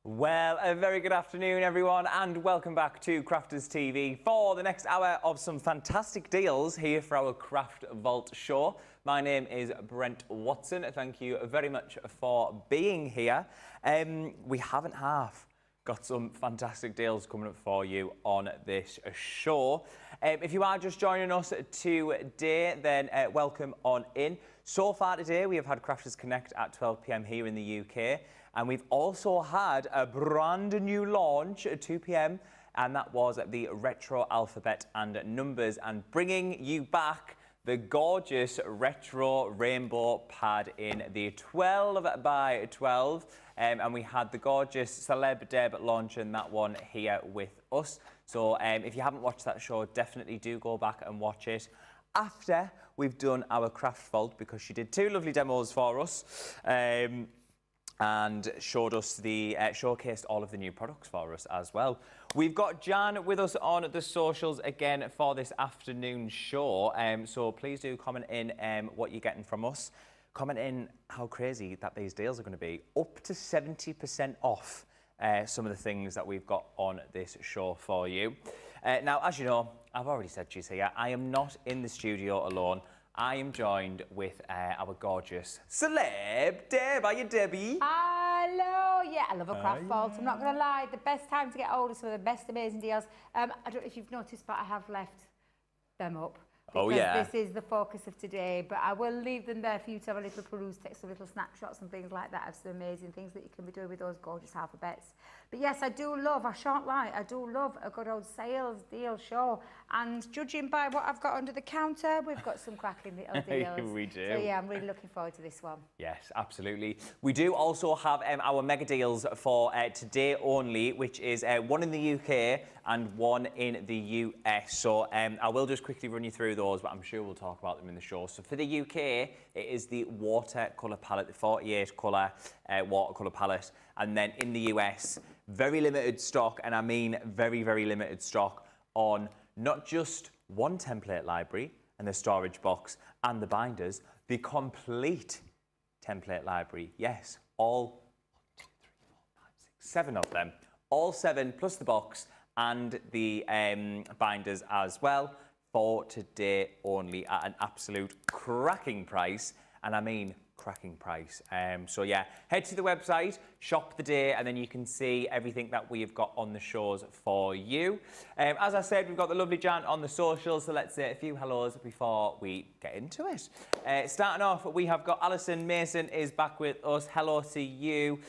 Well, a very good afternoon, everyone, and welcome back to Crafters TV for the next hour of some fantastic deals here for our Craft Vault show. My name is Brent Watson. Thank you very much for being here. We haven't got some fantastic deals coming up for you on this show. If you are just joining us today, then welcome on in. So far today, we have had Crafters Connect at 12 p.m. here in the UK. And we've also had a brand new launch at 2 p.m. and that was the retro alphabet and numbers, and bringing you back the gorgeous retro rainbow pad in the 12 by 12. And we had the gorgeous Celeb Deb launching that one here with us. So if you haven't watched that show, definitely do go back and watch it after we've done our Craft Vault, because she did two lovely demos for us. And showed us showcased all of the new products for us as well. We've got Jan with us on the socials again for this afternoon show. So please do comment in what you're getting from us. Comment in how crazy that these deals are going to be. Up to 70% off some of the things that we've got on this show for you. Now, as you know, I've already said she's here. I am not in the studio alone. I am joined with our gorgeous Celeb Deb. Are you, Debbie? Hello. Yeah, I love a Craft Vault. I'm not going to lie. The best time to get hold of some of the best amazing deals. I don't know if you've noticed, but I have left them up. Oh, yeah. This is the focus of today, but I will leave them there for you to have a little peruse, take some little snapshots and things like that of some amazing things that you can be doing with those gorgeous alphabets. But yes, I shan't lie, I do love a good old sales deal show. And judging by what I've got under the counter, we've got some cracking little deals. We do. So yeah, I'm really looking forward to this one. Yes, absolutely. We do also have our mega deals for today only, which is one in the UK and one in the US. So I will just quickly run you through those, but I'm sure we'll talk about them in the show. So for the UK, it is the watercolour palette, the 48 colour watercolour palette. And then in the US, very limited stock, and I mean very, very limited stock on not just one template library and the storage box and the binders, the complete template library. Yes, all 7 of them. All 7 plus the box and the binders as well for today only at an absolute cracking price. And I mean cracking price. So yeah, head to the website, shop the day, and then you can see everything that we've got on the shows for you. As I said, we've got the lovely Jan on the socials, so let's say a few hellos before we get into it. Starting off, we have got Alison Mason is back with us. Hello to you.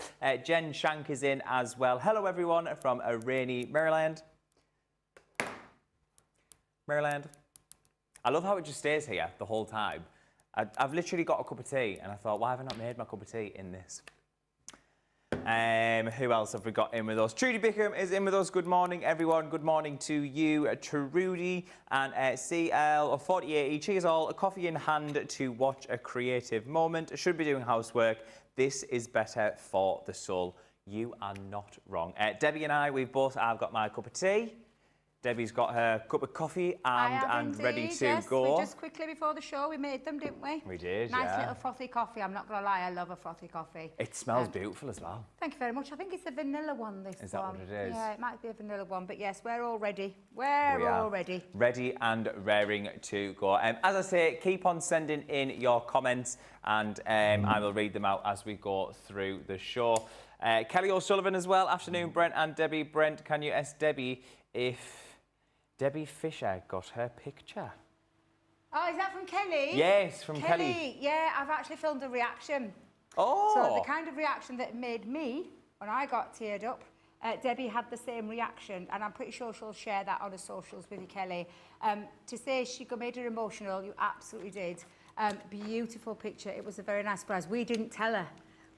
Jen Shank is in as well. Hello everyone from a rainy Maryland. I love how it just stays here the whole time. I've literally got a cup of tea, and I thought, why have I not made my cup of tea in this? Who else have we got in with us? Trudy Bickham is in with us. Good morning, everyone. Good morning to you, Trudy, and CL of 48. Cheers all. A coffee in hand to watch a creative moment. Should be doing housework. This is better for the soul. You are not wrong. Debbie and I've got my cup of tea. Debbie's got her cup of coffee and ready to go. Just quickly before the show, we made them, didn't we? We did, Nice little frothy coffee. I'm not going to lie, I love a frothy coffee. It smells beautiful as well. Thank you very much. I think it's a vanilla one, this one. Is that what it is? Yeah, it might be a vanilla one, but yes, we're all ready. We're all ready. Ready and raring to go. As I say, keep on sending in your comments, and I will read them out as we go through the show. Kelly O'Sullivan as well. Afternoon, Brent and Debbie. Brent, can you ask Debbie if Debbie Fisher got her picture? Oh, is that from Kelly? Yes, from Kelly. Yeah, I've actually filmed a reaction. Oh. So the kind of reaction that made me, when I got teared up, Debbie had the same reaction, and I'm pretty sure she'll share that on her socials with you, Kelly. To say she made her emotional, you absolutely did. Beautiful picture. It was a very nice surprise. We didn't tell her.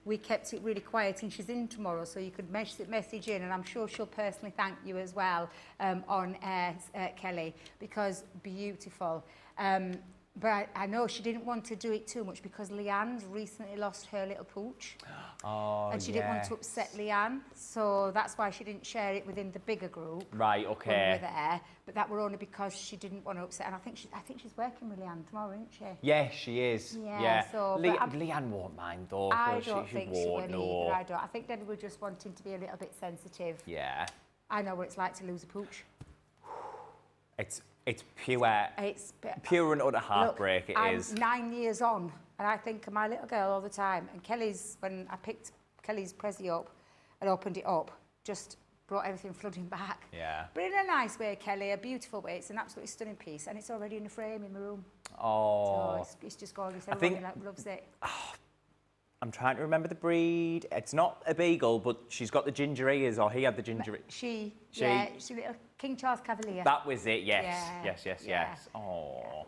We kept it really quiet, and she's in tomorrow, so you could message in, and I'm sure she'll personally thank you as well on Kelly, because beautiful. But I know she didn't want to do it too much because Leanne's recently lost her little pooch. Oh, and she didn't want to upset Leanne, so that's why she didn't share it within the bigger group. Right, When okay. we were there, but that were only because she didn't want to upset. And I think she's working with Leanne tomorrow, isn't she? Yes, she is. Yeah, so, but Leanne won't mind though. I she don't think she won't, will no. either. I don't. I think Debbie was just wanting to be a little bit sensitive. Yeah. I know what it's like to lose a pooch. It's pure. It's Pure and utter heartbreak. Look, it is. I'm 9 years on, and I think of my little girl all the time. And Kelly's, when I picked Kelly's Prezi up and opened it up, just brought everything flooding back. Yeah. But in a nice way, Kelly, a beautiful way. It's an absolutely stunning piece, and it's already in a frame in my room. Oh. So it's just gorgeous. Everyone loves it. I'm trying to remember the breed. It's not a beagle, but she's got the ginger ears, or he had the ginger ears. Yeah, she's a little King Charles Cavalier. That was it, yes. Yeah, Yes. yeah. Oh.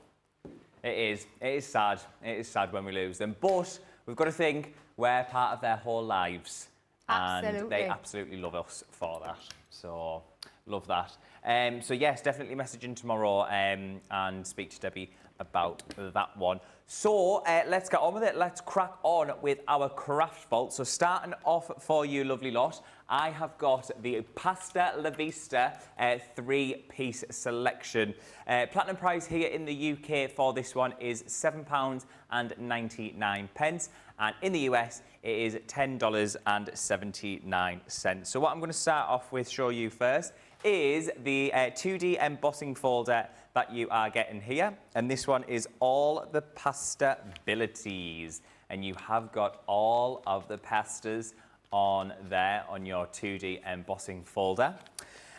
It is. It is sad. It is sad when we lose them. But we've got to think we're part of their whole lives. And Absolutely. they absolutely love us for that. So, love that. So, yes, definitely message in tomorrow and speak to Debbie about that one. So, let's get on with it. Let's crack on with our craft vault. So, starting off for you, lovely lot, I have got the Pasta La Vista 3-piece selection. Platinum price here in the UK for this one is £7.99. And in the US, it is $10.79. So what I'm going to start off with, show you first, is the 2D embossing folder that you are getting here. And this one is all the pasta abilities. And you have got all of the pastas on there on your 2D embossing folder.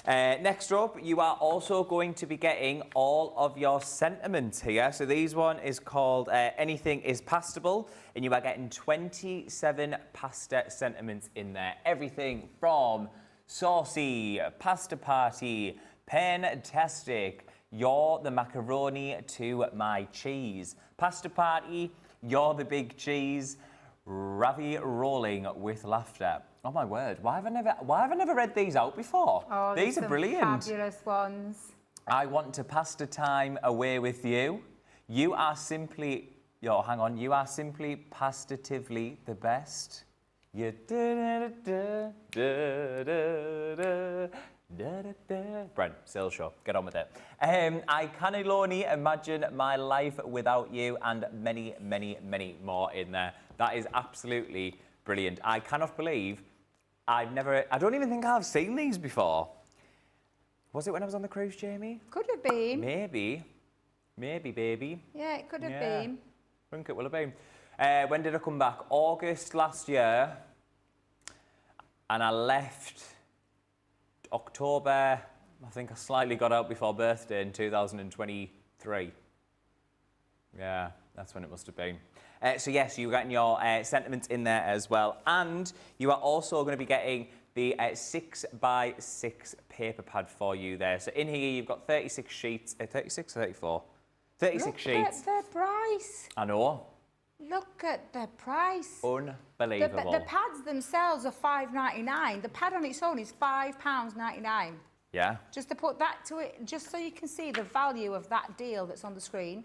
Next up, you are also going to be getting all of your sentiments here. So these one is called Anything is Pastable, and you are getting 27 pasta sentiments in there. Everything from saucy, pasta party, fantastic, you're the macaroni to my cheese. Pasta party, you're the big cheese, ravi rolling with laughter. Oh my word, why have I never read these out before? Oh, these are brilliant. Fabulous ones. I want to pass the time away with you. You are simply, you are simply pastatively the best. You Brent, sales show, get on with it. I can alone imagine my life without you, and many, many, many more in there. That is absolutely brilliant. I cannot believe I don't even think I've seen these before. Was it when I was on the cruise, Jamie? Could have been. Maybe, baby. Yeah, it could have Yeah. been. I think it will have been. When did I come back? August last year. And I left October. I think I slightly got out before birthday in 2023. Yeah, that's when it must have been. So yes, you're getting your sentiments in there as well. And you are also going to be getting the 6x6 paper pad for you there. So in here, you've got 36 sheets. 36 or 34? 36 sheets. Look at the price. I know. Look at the price. Unbelievable. The pads themselves are £5.99. The pad on its own is £5.99. Yeah. Just to put that to it, just so you can see the value of that deal that's on the screen.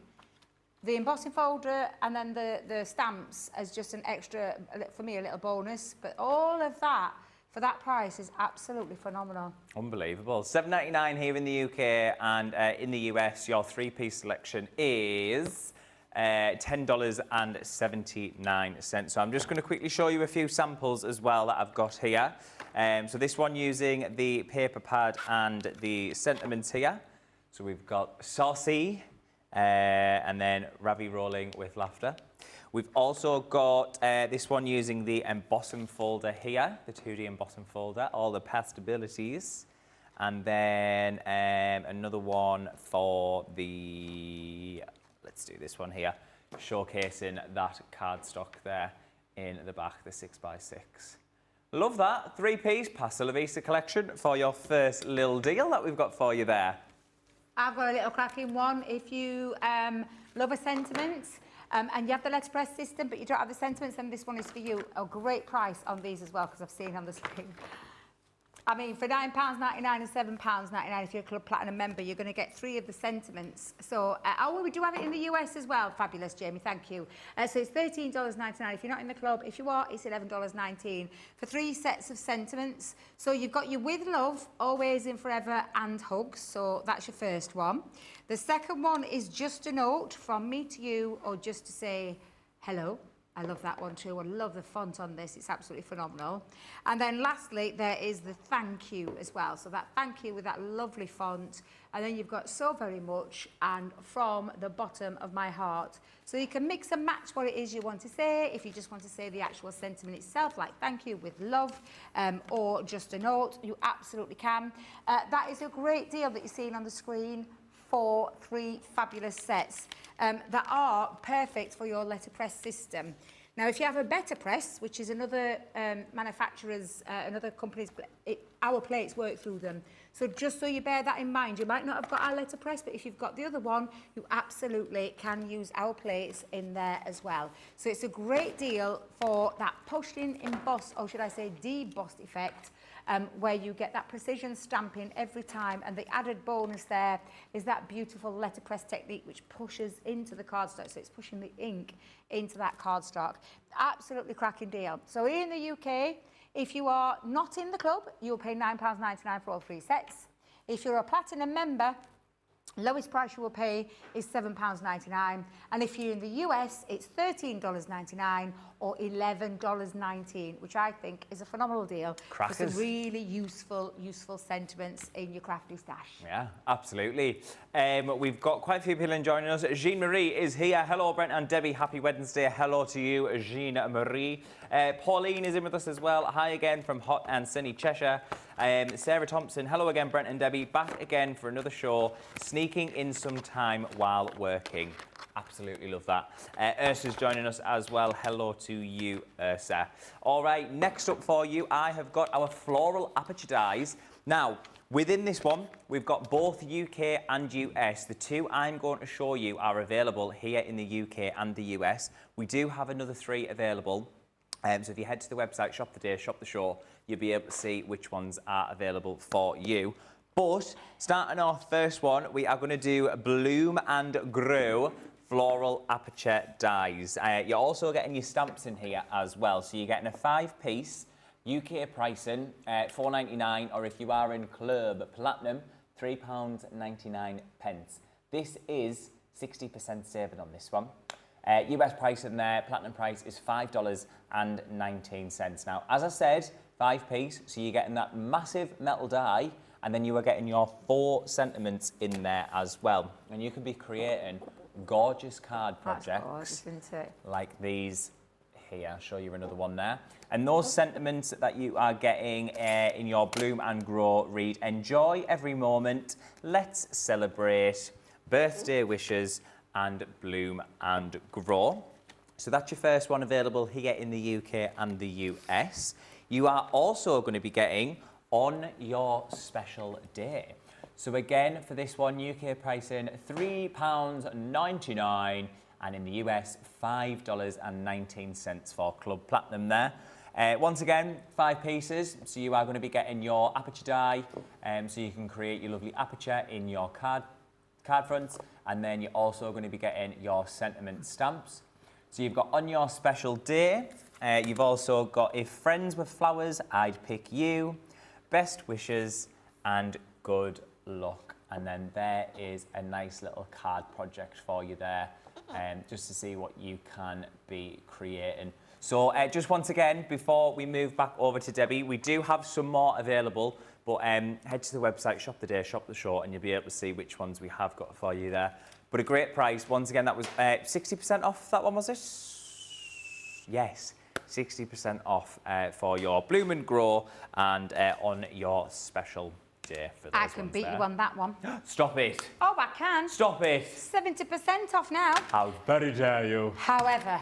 The embossing folder and then the stamps as just an extra, for me, a little bonus. But all of that, for that price, is absolutely phenomenal. Unbelievable. $7.99 here in the UK, and in the US, your 3-piece selection is $10.79. So I'm just going to quickly show you a few samples as well that I've got here. So this one using the paper pad and the sentiments here. So we've got saucy, and then ravi rolling with laughter. We've also got this one using the embossing folder here, the 2D embossing folder, all the pastabilities. And then another one for the, let's do this one here, showcasing that cardstock there in the back, the 6x6. Love that. 3-piece Pasta La Vista collection for your first little deal that we've got for you there. I've got a little cracking one. If you love a sentiment and you have the letterpress system, but you don't have the sentiments, then this one is for you. A great price on these as well, because I've seen on the screen. I mean, for £9.99 and £7.99, if you're a Club Platinum member, you're going to get 3 of the sentiments. So, we do have it in the US as well. Fabulous, Jamie, thank you. So it's $13.99 if you're not in the club. If you are, it's $11.19 for 3 sets of sentiments. So you've got your with love, always and forever, and hugs. So that's your first one. The second one is just a note from me to you, or just to say hello. I love that one too. I love the font on this. It's absolutely phenomenal. And then lastly, there is the thank you as well. So that thank you with that lovely font. And then you've got so very much and from the bottom of my heart. So you can mix and match what it is you want to say. If you just want to say the actual sentiment itself, like thank you with love, or just a note, you absolutely can. That is a great deal that you're seeing on the screen for 3 fabulous sets that are perfect for your letterpress system. Now, if you have a better press, which is another manufacturer's, another company's, our plates work through them. So just so you bear that in mind, you might not have got our letterpress, but if you've got the other one, you absolutely can use our plates in there as well. So it's a great deal for that pushed in embossed, or should I say debossed effect, where you get that precision stamping every time, and the added bonus there is that beautiful letterpress technique which pushes into the cardstock, so it's pushing the ink into that cardstock. Absolutely cracking deal. So here in the UK, if you are not in the club, you'll pay £9.99 for all 3 sets. If you're a platinum member, lowest price you will pay is £7.99, and if you're in the US, it's $13.99 or $11.19, which I think is a phenomenal deal. Crackers. For some really useful sentiments in your crafty stash. Yeah, absolutely. We've got quite a few people joining us. Jean-Marie is here. Hello, Brent and Debbie. Happy Wednesday. Hello to you, Jean-Marie. Pauline is in with us as well. Hi again from hot and sunny Cheshire. Sarah Thompson, hello again, Brent and Debbie. Back again for another show. Sneaking in some time while working. Absolutely love that. Ursa's joining us as well. Hello to you, Ursa. All right, next up for you, I have got our floral aperture dies. Now, within this one, we've got both UK and US. The 2 I'm going to show you are available here in the UK and the US. We do have another 3 available. So if you head to the website, Shop the Day, Shop the Show, you'll be able to see which ones are available for you. But starting off, first one, we are going to do Bloom and Grow floral aperture dies. You're also getting your stamps in here as well. So you're getting a 5-piece, UK pricing, £4.99, or if you are in Club Platinum, £3.99. This is 60% saving on this one. US price in there, Platinum price is $5.19. Now, as I said, 5-piece, so you're getting that massive metal die, and then you are getting your 4 sentiments in there as well. And you can be creating gorgeous card projects. That's gorgeous, isn't it? Like these here. I'll show you another one there. And those sentiments that you are getting in your Bloom and Grow read: enjoy every moment, let's celebrate, birthday wishes, and Bloom and Grow. So that's your first one available here in the UK and the US. You are also going to be getting on your special day. So again, for this one, UK pricing £3.99, and in the US, $5.19 for Club Platinum there. Once again, 5 pieces, so you are going to be getting your aperture die, so you can create your lovely aperture in your card fronts, and then you're also going to be getting your sentiment stamps. So you've got on your special day, you've also got if friends were flowers, I'd pick you, best wishes, and good luck. And then there is a nice little card project for you there, just to see what you can be creating. So just once again, before we move back over to Debbie, we do have some more available, but head to the website, Shop the Day, Shop the Show, and you'll be able to see which ones we have got for you there. But a great price. Once again, that was 60% off, that one, was it? Yes, 60% off for your Bloom and Grow and on your special day for those I can ones beat there. you on that one. Stop it. Oh, I can. Stop it. 70% off now. How very dare you. However,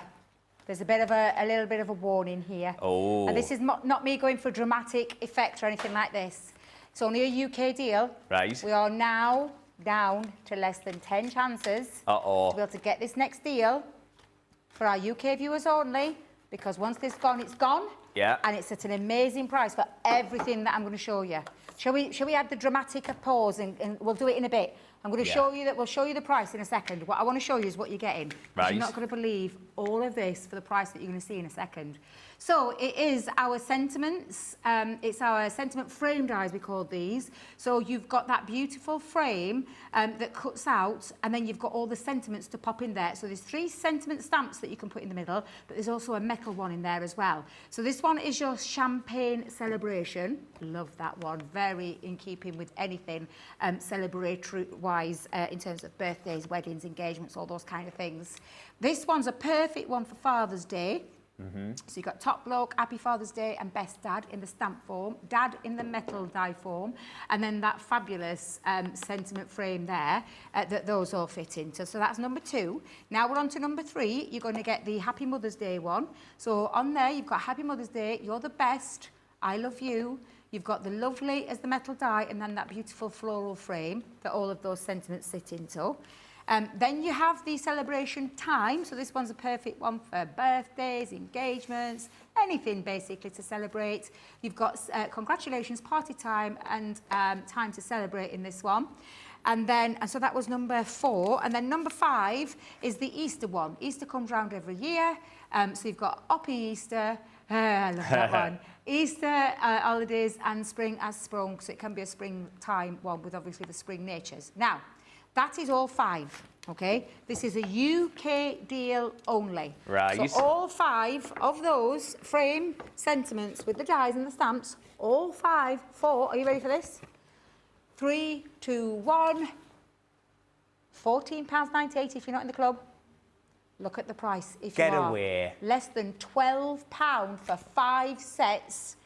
there's a little bit of a warning here. Oh. And this is not me going for dramatic effect or anything like this. It's only a UK deal. Right. We are now down to less than 10 chances to be able to get this next deal for our UK viewers only, because once this is gone, it's gone. Yeah. And it's at an amazing price for everything that I'm going to show you. Shall we add the dramatic pause and we'll do it in a bit. I'm going to show you that. We'll show you the price in a second. What I want to show you is what you're getting. Right. You're not going to believe all of this for the price that you're going to see in a second. So it is our sentiments. It's our sentiment frame dies, we call these. So you've got that beautiful frame that cuts out, and then you've got all the sentiments to pop in there. So there's 3 sentiment stamps that you can put in the middle, but there's also a metal one in there as well. So this one is your champagne celebration. Love that one. Very in keeping with anything celebratory-wise in terms of birthdays, weddings, engagements, all those kind of things. This one's a perfect one for Father's Day. So you've got top bloke, happy Father's Day, and best dad in the stamp form, dad in the metal die form, and then that fabulous sentiment frame there that those all fit into. So that's number 2. Now we're on to number 3. You're going to get the Happy Mother's Day one. So on there you've got Happy Mother's Day, you're the best, I love you. You've got the lovely as the metal die, and then that beautiful floral frame that all of those sentiments sit into. Then you have the celebration time. So this one's a perfect one for birthdays, engagements, anything basically to celebrate. You've got congratulations, party time, and time to celebrate in this one. And so that was number 4. And then number 5 is the Easter one. Easter comes round every year. So you've got Oppie Easter. I love that one. Easter holidays and spring has sprung. So it can be a springtime one with obviously the spring natures. Now, that is all 5, okay? This is a UK deal only. Right. So all 5 of those frame sentiments with the dies and the stamps, all 4, are you ready for this? 3, 2, 1, £14.98 if you're not in the club. Look at the price if Get you are. away. Less than £12 for 5 sets.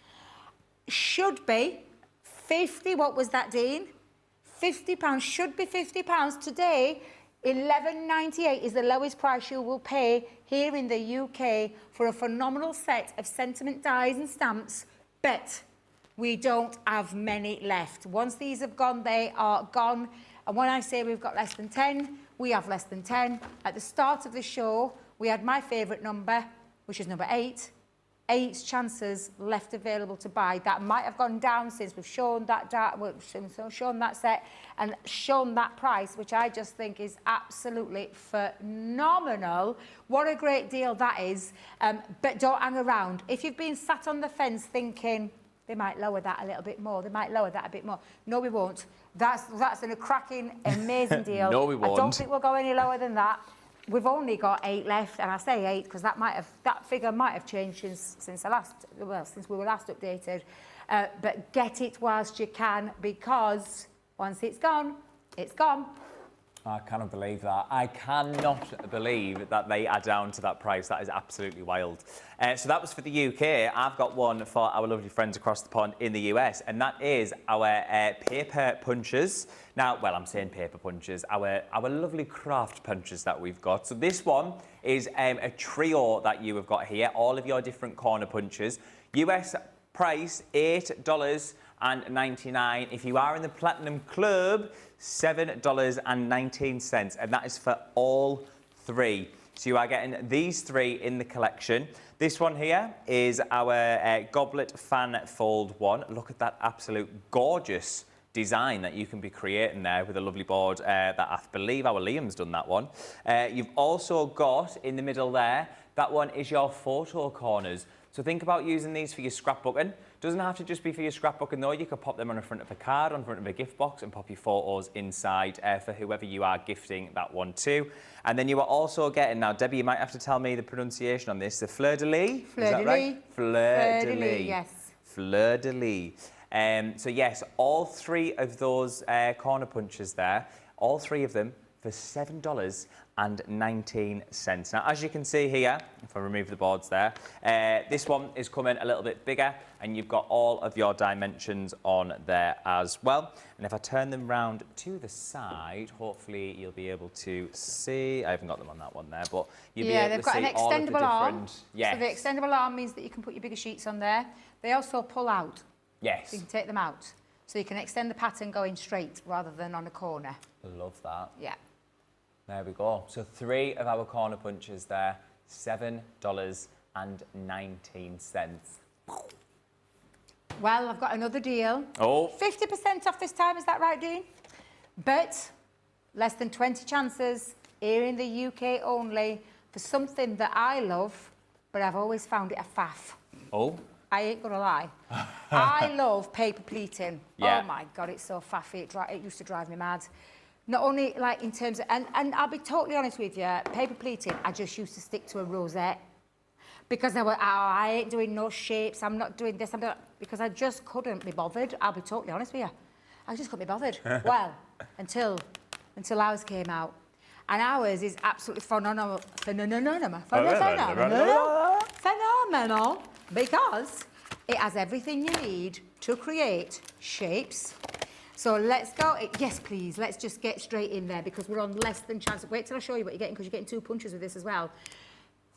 Should be 50, what was that, Dean? £50, should be £50. Today, £11.98 is the lowest price you will pay here in the UK for a phenomenal set of sentiment dies and stamps, but we don't have many left. Once these have gone, they are gone. And when I say we've got less than 10, we have less than 10. At the start of the show, we had my favourite number, which is number 8. 8 chances left available to buy. That might have gone down since we've shown that shown that set and shown that price, which I just think is absolutely phenomenal. What a great deal that is. But don't hang around. If you've been sat on the fence thinking they might lower that a little bit more, they might lower that a bit more. No, we won't. That's a cracking, amazing deal. No, we won't. I don't think we'll go any lower than that. We've only got 8 left, and I say 8 because that figure might have changed since we were last updated. But get it whilst you can, because once it's gone, it's gone. I cannot believe that. I cannot believe that they are down to that price. That is absolutely wild. So that was for the UK. I've got one for our lovely friends across the pond in the US, and that is our paper punches. Now, well, I'm saying paper punches, our lovely craft punches that we've got. So this one is a trio that you have got here, all of your different corner punches. US price, $8.99. If you are in the Platinum Club, $7.19, and that is for all 3. So you are getting these 3 in the collection. This one here is our goblet fan fold one. Look at that absolute gorgeous design that you can be creating there with a lovely board that I believe our Liam's done that one. You've also got in the middle there, that one is your photo corners. So think about using these for your scrapbooking. Doesn't have to just be for your scrapbooking though. You could pop them on the front of a card, on the front of a gift box, and pop your photos inside for whoever you are gifting that one to. And then you are also getting, now Debbie, you might have to tell me the pronunciation on this, the fleur-de-lis. Fleur-de-lis. Is that right? Fleur-de-lis. Yes. Fleur-de-lis. So yes, all 3 of those corner punches there, all 3 of them for $7.19. Now, as you can see here, if I remove the boards there, this one is coming a little bit bigger, and you've got all of your dimensions on there as well. And if I turn them round to the side, hopefully you'll be able to see. I haven't got them on that one there, but you'll be able to see all of the different... arm. Yes. So the extendable arm means that you can put your bigger sheets on there. They also pull out. Yes. So you can take them out. So you can extend the pattern going straight rather than on a corner. Love that. Yeah. There we go. So 3 of our corner punches there, $7.19. Well, I've got another deal. Oh. 50% off this time, is that right, Dean? But less than 20 chances here in the UK only for something that I love, but I've always found it a faff. Oh. I ain't gonna lie. I love paper pleating. Yeah. Oh my God, it's so faffy. It used to drive me mad. Not only like in terms of, and I'll be totally honest with you, paper pleating, I just used to stick to a rosette. Because I ain't doing no shapes, I'm not doing this, because I just couldn't be bothered. I'll be totally honest with you. I just couldn't be bothered. Well, until ours came out. And ours is absolutely phenomenal, because it has everything you need to create shapes. So let's go. Yes, please, let's just get straight in there because we're on less than chance. Wait till I show you what you're getting because you're getting 2 punches with this as well.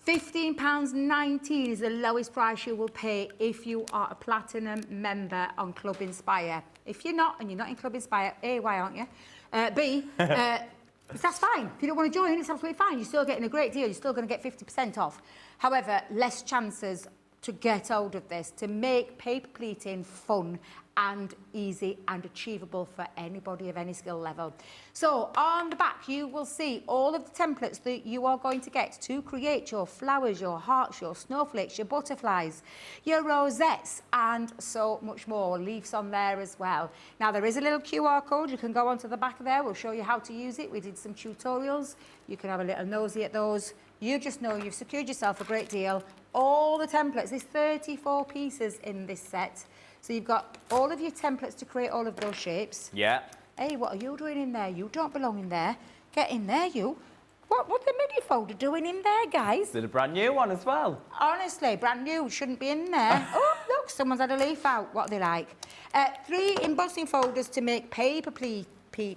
£15.19 is the lowest price you will pay if you are a platinum member on Club Inspire. If you're not, and you're not in Club Inspire, A, why aren't you? B, that's fine. If you don't want to join, it's absolutely fine. You're still getting a great deal. You're still going to get 50% off. However, less chances to get hold of this, to make paper pleating fun and easy and achievable for anybody of any skill level. So on the back you will see all of the templates that you are going to get to create your flowers, your hearts, your snowflakes, your butterflies, your rosettes and so much more. Leaves on there as well. Now there is a little QR code, you can go onto the back of there, we'll show you how to use it. We did some tutorials, you can have a little nosy at those. You just know you've secured yourself a great deal. All the templates, there's 34 pieces in this set. So you've got all of your templates to create all of those shapes. Yeah. Hey, what are you doing in there? You don't belong in there. Get in there, you. What's the mini folder doing in there, guys? There's a brand new one as well. Honestly, brand new, shouldn't be in there. Oh, look, someone's had a leaf out. What are they like? 3 embossing folders to make paper pleating. Paper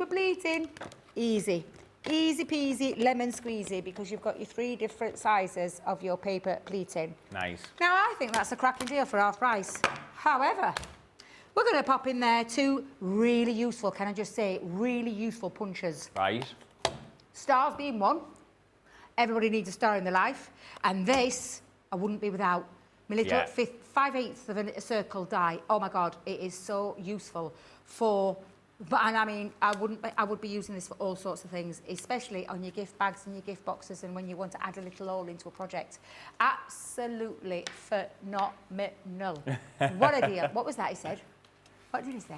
pleating, easy. Easy peasy, lemon squeezy, because you've got your 3 different sizes of your paper pleating. Nice. Now, I think that's a cracking deal for half price. However, we're going to pop in there 2 really useful, can I just say, really useful punches. Right. Stars being one. Everybody needs a star in their life. And this, I wouldn't be without. My little 5/8 of a circle die. Oh, my God, it is so useful for... And I mean, I would be using this for all sorts of things, especially on your gift bags and your gift boxes and when you want to add a little all into a project. Absolutely phenomenal. What a deal. What was that he said? What did he say?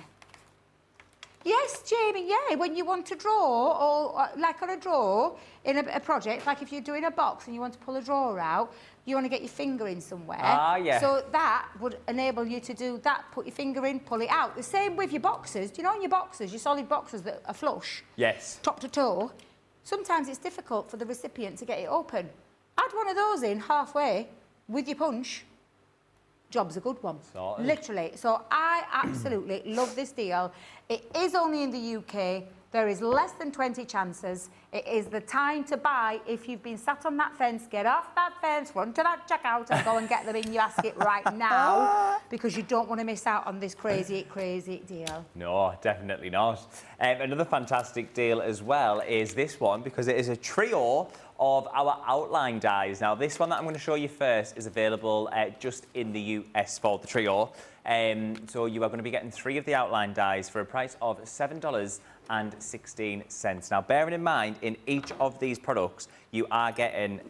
Yes, Jamie, yeah, when you want to draw, or like on a draw in a project, like if you're doing a box and you want to pull a drawer out, you want to get your finger in somewhere. Ah, yeah. So that would enable you to do that, put your finger in, pull it out. The same with your boxes. Do you know in your boxes, your solid boxes that are flush? Yes. Top to toe, sometimes it's difficult for the recipient to get it open. Add one of those in halfway with your punch. Job's a good one. Sorted. Literally. So I absolutely love this deal. It is only in the UK. There is less than 20 chances. It is the time to buy. If you've been sat on that fence, get off that fence, run to that checkout and go and get them in your basket right now because you don't want to miss out on this crazy, crazy deal. No, definitely not. Another fantastic deal as well is this one because it is a trio of our outline dies. Now, this one that I'm going to show you first is available just in the US for the trio. So you are going to be getting 3 of the outline dies for a price of $7.16. Now, bearing in mind, in each of these products, you are getting,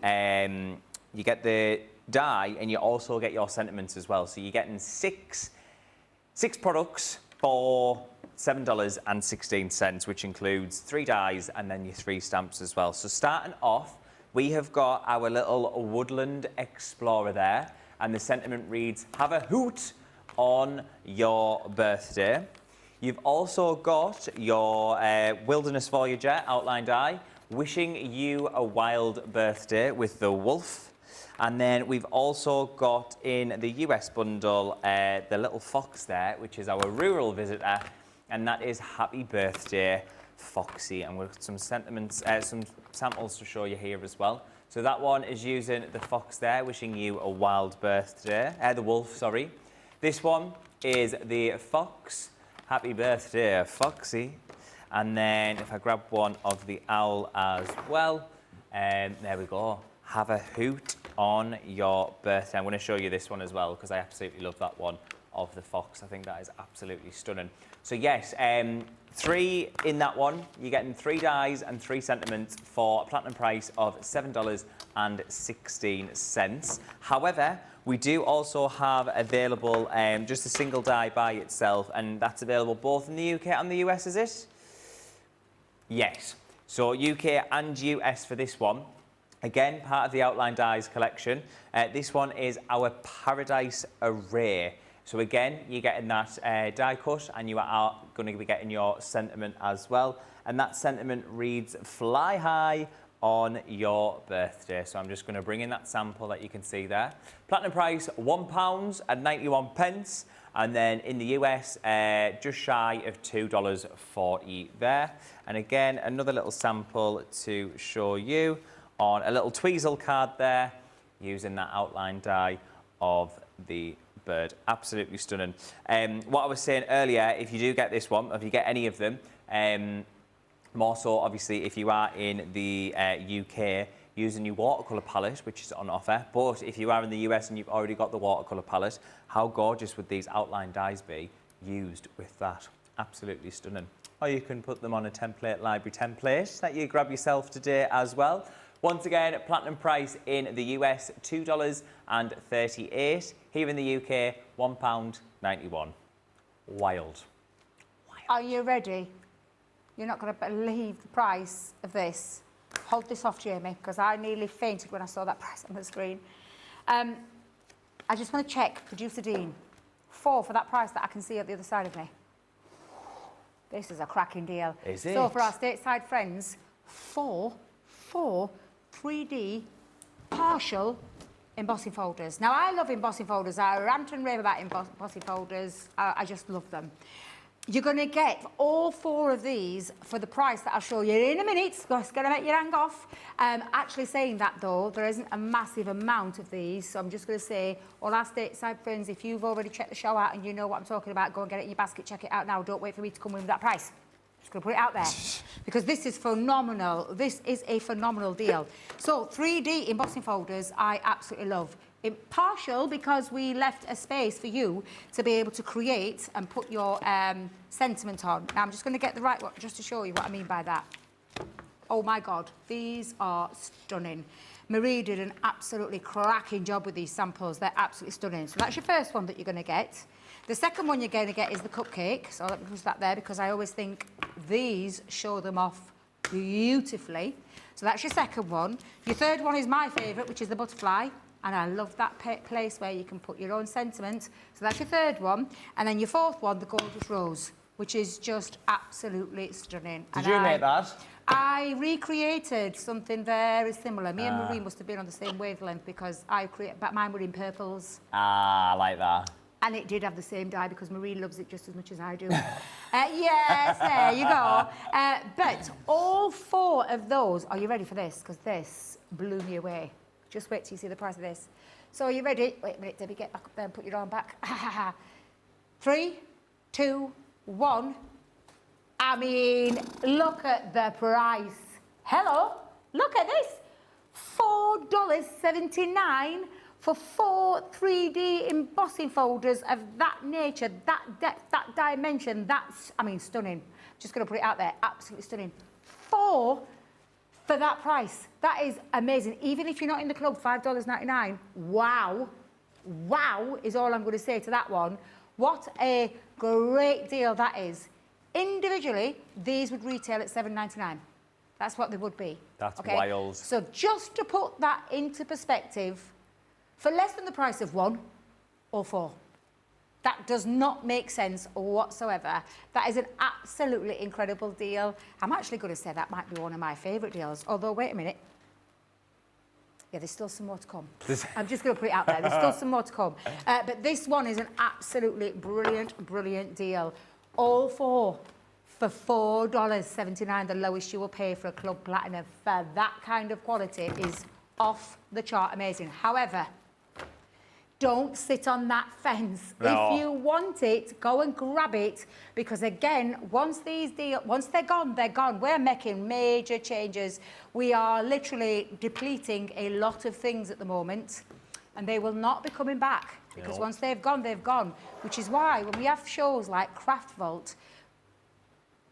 you get the die and you also get your sentiments as well. So you're getting six products for $7.16, which includes 3 dies and then your 3 stamps as well. So starting off, we have got our little Woodland Explorer there, and the sentiment reads, "Have a hoot on your birthday." You've also got your Wilderness Voyager outline die, "Wishing you a wild birthday" with the wolf. And then we've also got in the US bundle the little fox there, which is our rural visitor, and that is "Happy Birthday, Foxy." And we've got some sentiments, some samples to show you here as well. So that one is using the fox there, "Wishing you a wild birthday," the wolf, sorry. This one is the fox, "Happy Birthday, Foxy." And then if I grab one of the owl as well, there we go, have a hoot on your birthday. I'm going to show you this one as well because I absolutely love that one of the fox. I think that is absolutely stunning. So yes, 3 in that one. You're getting 3 dies and 3 sentiments for a platinum price of $7.16. However, we do also have available just a single die by itself, and that's available both in the UK and the US, is it? Yes. So UK and US for this one. Again, part of the Outline Dies collection. This one is our Paradise Array. So again, you're getting that die cut, and you are going to be getting your sentiment as well. And that sentiment reads, "Fly high on your birthday." So I'm just going to bring in that sample that you can see there. Platinum price, £1.91. And then in the US, just shy of $2.40 there. And again, another little sample to show you on a little tweezel card there, using that outline die of the bird. Absolutely stunning. What I was saying earlier, if you do get this one, if you get any of them, more so obviously if you are in the UK, using your watercolour palette, which is on offer. But if you are in the US and you've already got the watercolour palette, how gorgeous would these outline dies be used with that? Absolutely stunning. Or you can put them on a template, library template that you grab yourself today as well. Once again, platinum price in the US, $2.38. Here in the UK, £1.91. Wild. Are you ready? You're not going to believe the price of this. Hold this off, Jamie, because I nearly fainted when I saw that price on the screen. I just want to check, producer Dean, 4 for that price that I can see at the other side of me. This is a cracking deal. Is it? So for our stateside friends, 4 3D partial embossing folders. Now, I love embossing folders. I rant and rave about embossing folders. I just love them. You're going to get all 4 of these for the price that I'll show you in a minute. It's going to make you hang off. Actually saying that, though, there isn't a massive amount of these. So I'm just going to say, all our stateside friends, if you've already checked the show out and you know what I'm talking about, go and get it in your basket. Check it out now. Don't wait for me to come in with that price. Just going to put it out there. Because this is phenomenal. This is a phenomenal deal. So 3D embossing folders, I absolutely love. Partial because we left a space for you to be able to create and put your sentiment on. Now I'm just going to get the right one just to show you what I mean by that. Oh my God, these are stunning. Marie did an absolutely cracking job with these samples. They're absolutely stunning. So that's your first one that you're going to get. The second one you're going to get is the cupcake. So let me put that there because I always think these show them off beautifully. So that's your second one. Your third one is my favourite, which is the butterfly. And I love that place where you can put your own sentiment. So that's your third one. And then your fourth one, the gorgeous rose, which is just absolutely stunning. Did you make that? I recreated something very similar. Me and Marie must have been on the same wavelength because but mine were in purples. Ah, I like that. And it did have the same dye because Marie loves it just as much as I do. Yes, there you go. But all 4 of those, are you ready for this? Because this blew me away. Just wait till you see the price of this. So are you ready? Wait a minute, Debbie, get back up there and put your arm back. 3, 2, 1. I mean, look at the price. Hello, look at this. $4.79 for 4 3D embossing folders of that nature, that depth, that dimension. That's, I mean, stunning. Just going to put it out there. Absolutely stunning. 4 for that price. That is amazing. Even if you're not in the club, $5.99. Wow. Wow is all I'm going to say to that one. What a great deal that is. Individually, these would retail at $7.99. That's what they would be. That's wild. So just to put that into perspective, for less than the price of 1 or 4. That does not make sense whatsoever. That is an absolutely incredible deal. I'm actually going to say that might be one of my favourite deals. Although, wait a minute. Yeah, there's still some more to come. I'm just going to put it out there. There's still some more to come. But this one is an absolutely brilliant, brilliant deal. All 4 for $4.79, the lowest you will pay for a Club Platinum for that kind of quality is off the chart amazing. However, Don't sit on that fence. No. If you want it, go and grab it, because again, once they're gone, they're gone. We're making major changes. We are literally depleting a lot of things at the moment, and they will not be coming back, because once they've gone, they've gone. Which is why when we have shows like Craft Vault,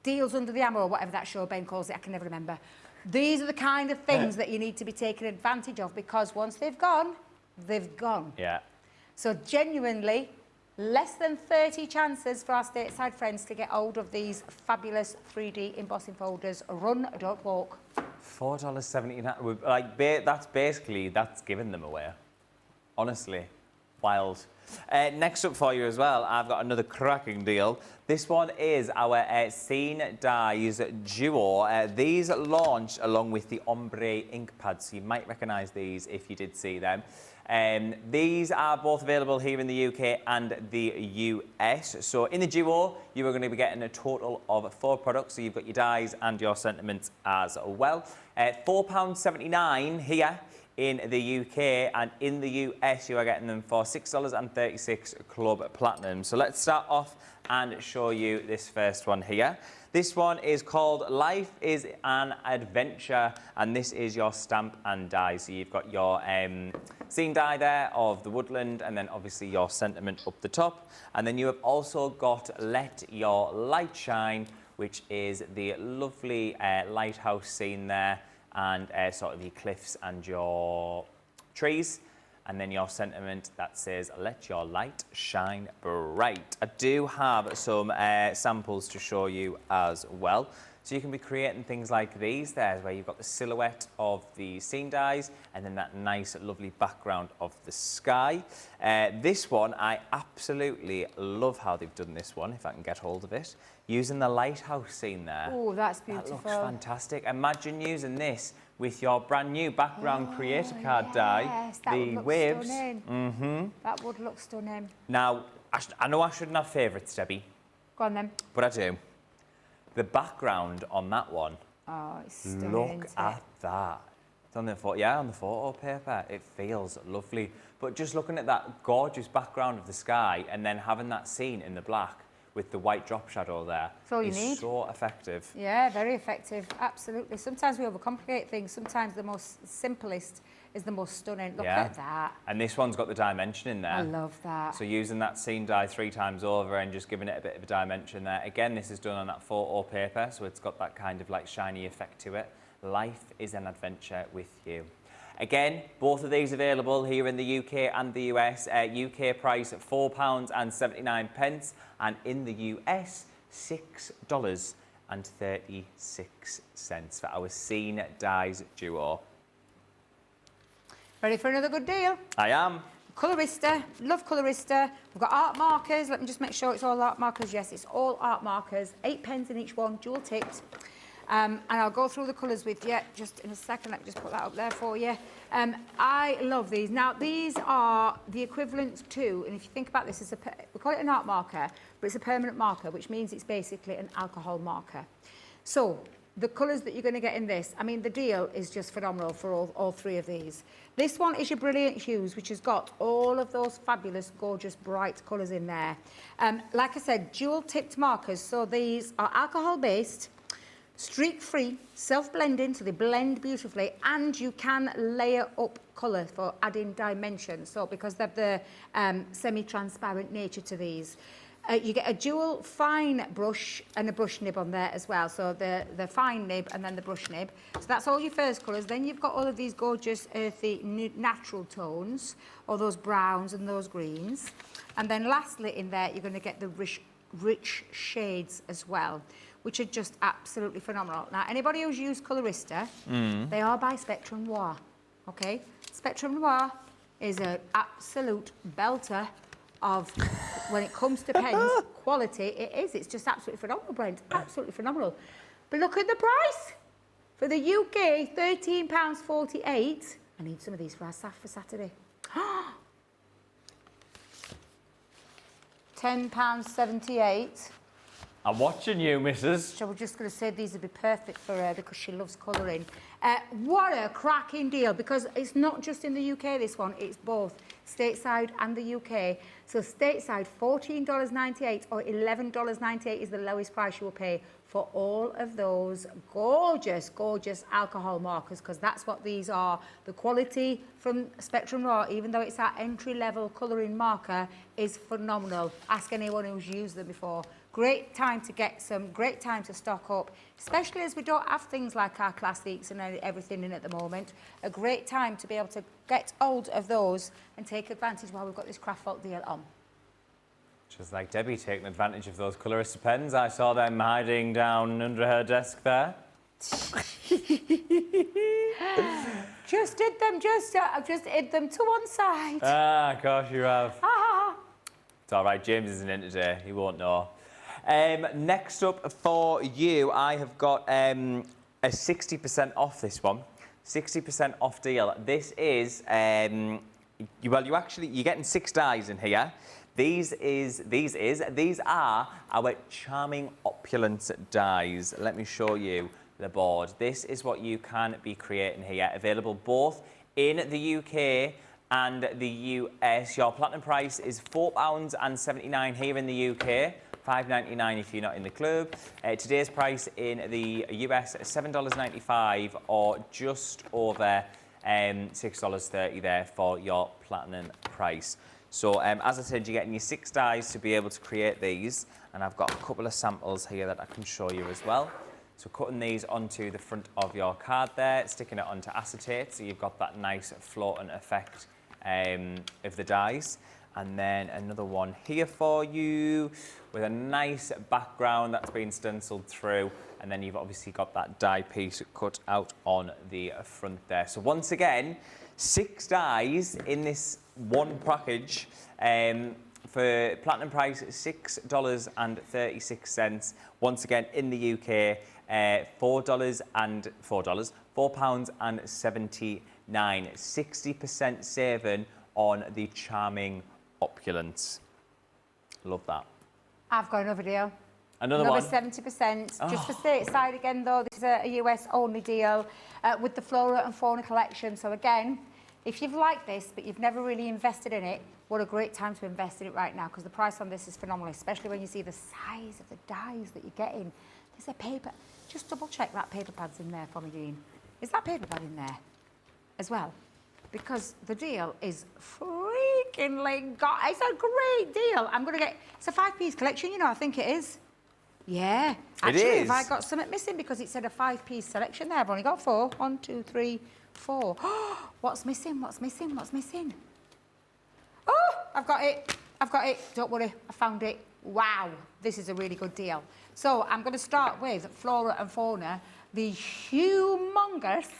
Deals Under the Hammer, or whatever that show Ben calls it, I can never remember. These are the kind of things that you need to be taking advantage of, because once they've gone, they've gone. Yeah. So genuinely, less than 30 chances for our stateside friends to get hold of these fabulous 3D embossing folders. Run, don't walk. $4.79. Like, that's giving them away. Honestly, wild. Next up for you as well, I've got another cracking deal. This one is our Scene Dies Duo. These launched along with the Ombre ink pads, so you might recognise these if you did see them. These are both available here in the UK and the US. So in the Duo, you are going to be getting a total of 4 products. So you've got your dies and your sentiments as well. £4.79 here in the UK, and in the US you are getting them for $6.36 Club Platinum. So let's start off and show you this first one here. This one is called Life is an Adventure, and this is your stamp and die. So you've got your scene die there of the woodland, and then obviously your sentiment up the top. And then you have also got Let Your Light Shine, which is the lovely lighthouse scene there, and sort of your cliffs and your trees. And then your sentiment that says, let your light shine bright. I do have some samples to show you as well. So you can be creating things like these there, where you've got the silhouette of the scene dies, and then that nice, lovely background of the sky. This one, I absolutely love how they've done this one, if I can get hold of it. Using the lighthouse scene there. Oh, that's beautiful. That looks fantastic. Imagine using this with your brand new background creator card die, the waves. That would look stunning. Now, I know I shouldn't have favourites, Debbie. Go on then. But I do. The background on that one. Oh, it's stunning. Look at that. It's on the on the photo paper. It feels lovely. But just looking at that gorgeous background of the sky, and then having that scene in the black with the white drop shadow there. That's all you need. So effective. Yeah, very effective. Absolutely. Sometimes we overcomplicate things. Sometimes the most simplest is the most stunning. Look at that. And this one's got the dimension in there. I love that. So using that scene die 3 times over and just giving it a bit of a dimension there. Again, this is done on that photo paper, so it's got that kind of like shiny effect to it. Life is an adventure with you. Again, both of these available here in the UK and the US. UK price at £4.79, and in the US, $6.36 for our Scene Dies Duo. Ready for another good deal? I am. Colorista, love Colorista. We've got art markers. Let me just make sure it's all art markers. Yes, it's all art markers. 8 pens in each one, dual tipped. And I'll go through the colours with you just in a second. Let me just put that up there for you. I love these. Now, these are the equivalent to, and if you think about this, we call it an art marker, but it's a permanent marker, which means it's basically an alcohol marker. So, the colours that you're going to get in this, I mean, the deal is just phenomenal for all 3 of these. This one is your Brilliant Hues, which has got all of those fabulous, gorgeous, bright colours in there. Like I said, dual-tipped markers, so these are alcohol-based, streak-free, self-blending, so they blend beautifully, and you can layer up colour for adding dimension. So because they have the semi-transparent nature to these. You get a dual fine brush and a brush nib on there as well. So the fine nib and then the brush nib. So that's all your first colours. Then you've got all of these gorgeous earthy natural tones, all those browns and those greens. And then lastly in there, you're going to get the rich shades as well, which are just absolutely phenomenal. Now, anybody who's used Colorista, they are by Spectrum Noir, okay? Spectrum Noir is an absolute belter of, when it comes to pens, quality, it is. It's just absolutely phenomenal, Brent, absolutely phenomenal. But look at the price. For the UK, £13.48. I need some of these for Saturday. £10.78. I'm watching you, missus. So we're just going to say these would be perfect for her because she loves colouring. What a cracking deal, because it's not just in the UK, this one, it's both stateside and the UK. So stateside, $14.98 or $11.98 is the lowest price you will pay for all of those gorgeous, gorgeous alcohol markers, because that's what these are. The quality from Spectrum Raw, even though it's our entry-level colouring marker, is phenomenal. Ask anyone who's used them before. Great time to get some, great time to stock up, especially as we don't have things like our classics and everything in at the moment. A great time to be able to get hold of those and take advantage while we've got this Craft Vault deal on. Just like Debbie taking advantage of those colorist pens. I saw them hiding down under her desk there. Just hid them, I've just hid them to one side. Ah, of course you have. Ah. It's all right, James isn't in today. He won't know. Next up for you, I have got a 60% off this one. 60% off deal. This is, you're getting 6 dies in here. These are our charming opulence dies. Let me show you the board. This is what you can be creating here. Available both in the UK and the US. Your platinum price is £4.79 here in the UK. $5.99 if you're not in the club. Today's price in the US, $7.95 or just over $6.30 there for your platinum price. So as I said, you're getting your 6 dies to be able to create these, and I've got a couple of samples here that I can show you as well. So cutting these onto the front of your card there, sticking it onto acetate, so you've got that nice floating effect of the dies. And then another one here for you with a nice background that's been stenciled through. And then you've obviously got that die piece cut out on the front there. So once again, 6 dies in this one package for platinum price, $6.36. Once again, in the UK, £4.79. 60% saving on the charming opulence. Love that. I've got another deal. Another one? 70%. Just for stateside again, though, this is a US-only deal with the Flora and Fauna collection. So again, if you've liked this, but you've never really invested in it, what a great time to invest in it right now, because the price on this is phenomenal, especially when you see the size of the dies that you're getting. There's a paper. Just double-check that paper pad's in there for me, Jean. Is that paper pad in there as well? Because the deal is freakingly it's a great deal. I'm going to get, it's a 5-piece collection, you know, I think it is. Yeah. Actually, it is. Have I got something missing? Because it said a 5-piece selection there. I've only got 4. 1, 2, 3, 4. What's missing? What's missing? What's missing? Oh, I've got it. I've got it. Don't worry. I found it. Wow. This is a really good deal. So I'm going to start with Flora and Fauna, the humongous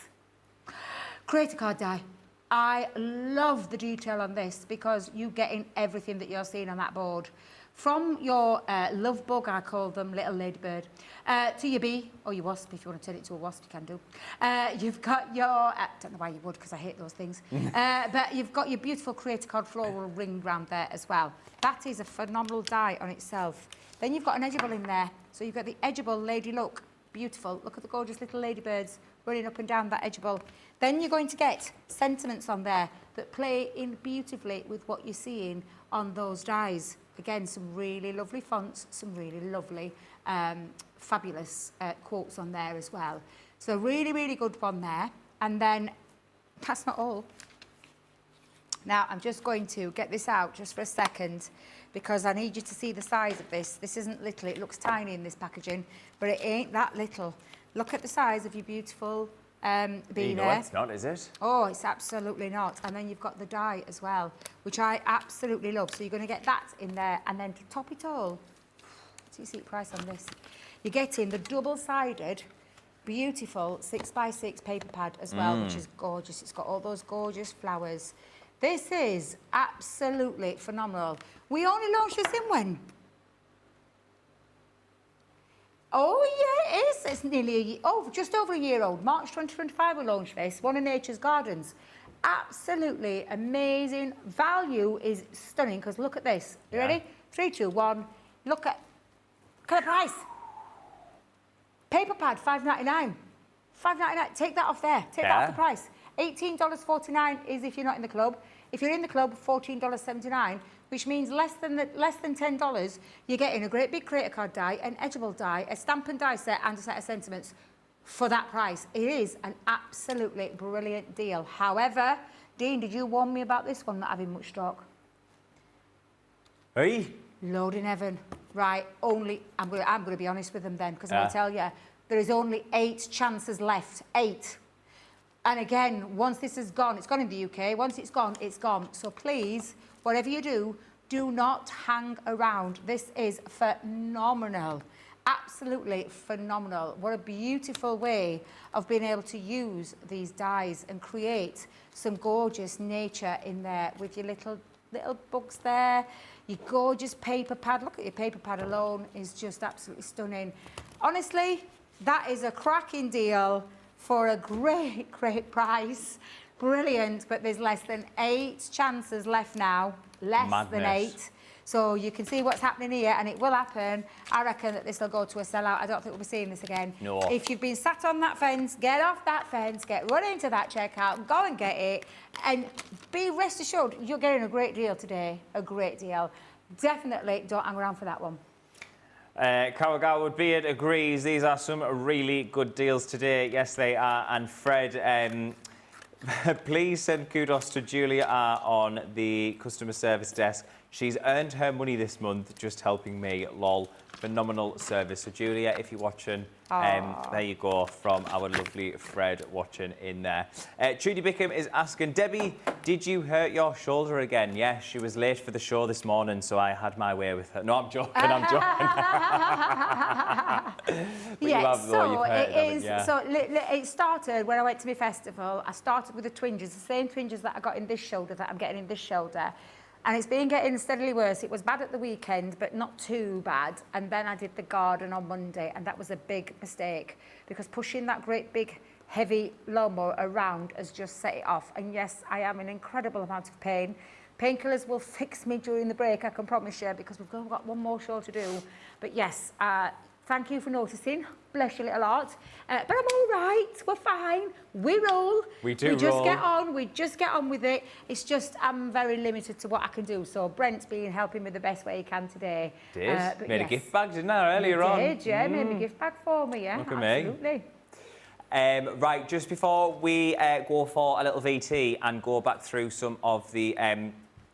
creator card die. I love the detail on this because you're getting everything that you're seeing on that board. From your love bug, I call them little ladybird, to your bee, or your wasp, if you want to turn it to a wasp, you can do. You've got your, I don't know why you would, because I hate those things, but you've got your beautiful creator card floral ring round there as well. That is a phenomenal die on itself. Then you've got an edgeable in there. So you've got the edgeable lady look, beautiful. Look at the gorgeous little ladybirds running up and down that edgeable. Then you're going to get sentiments on there that play in beautifully with what you're seeing on those dies. Again, some really lovely fonts, some really lovely, fabulous quotes on there as well. So really, really good one there. And then, that's not all. Now, I'm just going to get this out just for a second because I need you to see the size of this. This isn't little, it looks tiny in this packaging, but it ain't that little. Look at the size of your beautiful bee No, there. it's not, is it? Oh, it's absolutely not. And then you've got the die as well, which I absolutely love. So you're going to get that in there. And then to top it all, so you see the price on this, you're getting the double-sided, beautiful 6x6 paper pad as well, which is gorgeous. It's got all those gorgeous flowers. This is absolutely phenomenal. We only launched this in when? Oh, yeah, it is. It's nearly just over a year old. March 2025 we launched this. One of Nature's Gardens. Absolutely amazing. Value is stunning because look at this. You ready? 3, 2, 1. Look at the price. Paper pad, $5.99. $5.99. Take that off there. Take that off the price. $18.49 is if you're not in the club. If you're in the club, $14.79, which means less than $10, you're getting a great big creator card die, an edgeable die, a stamp and die set, and a set of sentiments for that price. It is an absolutely brilliant deal. However, Dean, did you warn me about this one not having much stock? Hey? Lord in heaven. Right, only, I'm going to be honest with them then, because I'll tell you, there is only 8 chances left. 8. And again, once this is gone, it's gone in the UK, once it's gone, it's gone. So please, whatever you do not hang around. This is phenomenal. Absolutely phenomenal. What a beautiful way of being able to use these dies and create some gorgeous nature in there with your little bugs there, your gorgeous paper pad. Look at your paper pad alone is just absolutely stunning. Honestly, that is a cracking deal for a great price. Brilliant, but there's less than 8 chances left now. Less than 8. So you can see what's happening here, and it will happen. I reckon that this will go to a sellout. I don't think we'll be seeing this again. No. If you've been sat on that fence, get off that fence, get run into that checkout, go and get it, and be rest assured you're getting a great deal today. A great deal. Definitely don't hang around for that one. Cowergarwood Beard agrees. These are some really good deals today. Yes, they are. And Fred, please send kudos to Julia R on the customer service desk. She's earned her money this month just helping me, lol. Phenomenal service. So, Julia, if you're watching, there you go from our lovely Fred watching in there. Trudy Bickham is asking, Debbie, did you hurt your shoulder again? Yes, she was late for the show this morning, so I had my way with her. No, I'm joking, I'm joking. It started when I went to my festival. I started with the twinges, the same twinges that I got in this shoulder that I'm getting in this shoulder. And it's been getting steadily worse. It was bad at the weekend, but not too bad. And then I did the garden on Monday, and that was a big mistake because pushing that great big heavy lawnmower around has just set it off. And yes, I am in an incredible amount of pain. Painkillers will fix me during the break, I can promise you, because we've got one more show to do. But yes, thank you for noticing. Bless your little heart. But I'm all right. We're fine. We roll. We do We just roll. get on. We just get on with it. It's just I'm very limited to what I can do. So Brent's been helping me the best way he can today. Made a gift bag, didn't I, earlier on? Did, yeah. Made a gift bag for me, yeah. Look at me. Absolutely. Right, just before we go for a little VT and go back through some of the